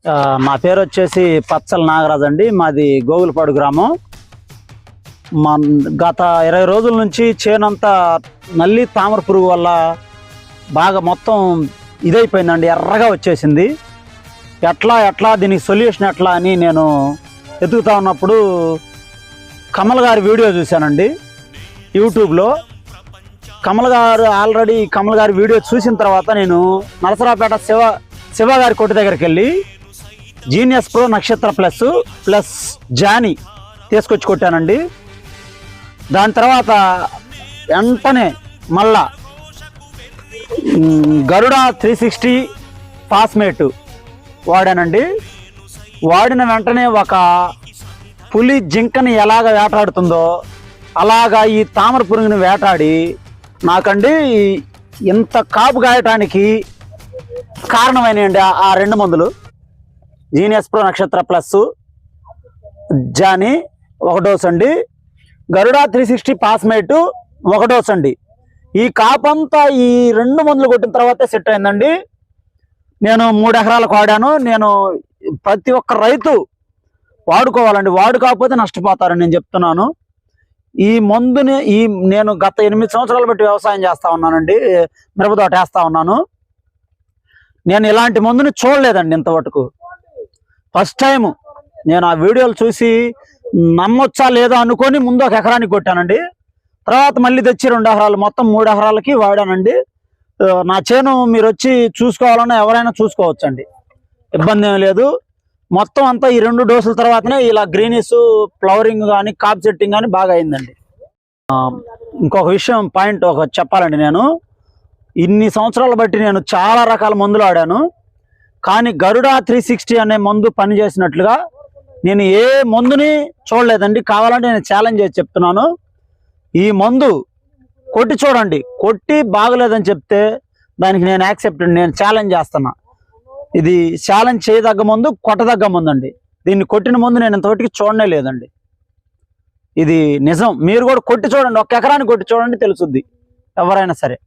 నా పేరు వచ్చేసి పచ్చల నాగరాజు అండి. మాది గోగులపాడు గ్రామం. గత 20 రోజుల నుంచి చేనంతా నల్లి తామర పురుగు వల్ల బాగా మొత్తం ఇదైపోయిందండి, ఎర్రగా వచ్చేసింది. ఎట్లా దీనికి సొల్యూషన్ ఎట్లా అని నేను వెతుకుతా ఉన్నప్పుడు కమల్ గారి వీడియో చూశానండి యూట్యూబ్లో. కమల్ గారి వీడియో చూసిన తర్వాత నేను నరసరావుపేట శివ గారి కొట్టు దగ్గరికి వెళ్ళి జీనియస్ ప్రో నక్షత్ర ప్లస్ జానీ తీసుకొచ్చి కొట్టానండి. దాని తర్వాత వెంటనే మళ్ళా గరుడ 360 ఫాస్మేట్ వాడానండి. వాడిన వెంటనే ఒక పులి జింకని ఎలాగ వేటాడుతుందో అలాగా ఈ తామర పురుగుని వేటాడి నాకండి ఇంత కాపు గాయటానికి కారణమైనయండి ఆ 2 మందులు. జీనియస్ ప్రో నక్షత్ర ప్లస్ జానీ 1 డోస్ అండి, గరుడ 360 ఫాస్మేట్ 1 డోస్ అండి. ఈ కాపంతా ఈ 2 మందులు కొట్టిన తర్వాతే సెట్ అయిందండి. నేను 3 ఎకరాలకు వాడాను. నేను ప్రతి ఒక్క రైతు వాడుకోవాలండి, వాడుకోకపోతే నష్టపోతారని నేను చెప్తున్నాను. ఈ మందుని నేను గత 8 సంవత్సరాలు బట్టి వ్యవసాయం చేస్తా ఉన్నానండి, మిరపతోట వేస్తా ఉన్నాను. నేను ఇలాంటి మందుని చూడలేదండి ఇంతవరకు. ఫస్ట్ టైం నేను ఆ వీడియోలు చూసి నమ్మొచ్చా లేదా అనుకొని ముందు 1 ఎకరానికి కొట్టానండి. తర్వాత మళ్ళీ తెచ్చి 2 ఎకరాలు, మొత్తం 3 ఎకరాలకి వాడానండి. నా చేను మీరు వచ్చి చూసుకోవాలన్నా ఎవరైనా చూసుకోవచ్చండి, ఇబ్బంది ఏం లేదు. మొత్తం అంతా ఈ 2 డోసుల తర్వాతనే ఇలా గ్రీనిస్ ఫ్లవరింగ్ కానీ కాప్ సెట్టింగ్ కానీ బాగా అయిందండి. ఇంకొక విషయం పాయింట్ చెప్పాలండి. నేను ఇన్ని సంవత్సరాలు బట్టి నేను చాలా రకాల మందులు ఆడాను, కానీ గరుడ 360 అనే మందు పనిచేసినట్లుగా నేను ఏ మందుని చూడలేదండి. కావాలంటే నేను ఛాలెంజ్ చేసి చెప్తున్నాను, ఈ మందు కొట్టి చూడండి, కొట్టి బాగలేదని చెప్తే దానికి నేను నేను ఛాలెంజ్ చేస్తున్నా. ఇది ఛాలెంజ్ చేయదగ్గ మందు, కొట్టదగ్గ మందు అండి. దీన్ని కొట్టిన మందు నేను ఇంతవరకు చూడనే లేదండి. ఇది నిజం. మీరు కూడా కొట్టి చూడండి, 1 ఎకరానికి కొట్టి చూడండి, తెలుసుద్ది ఎవరైనా సరే.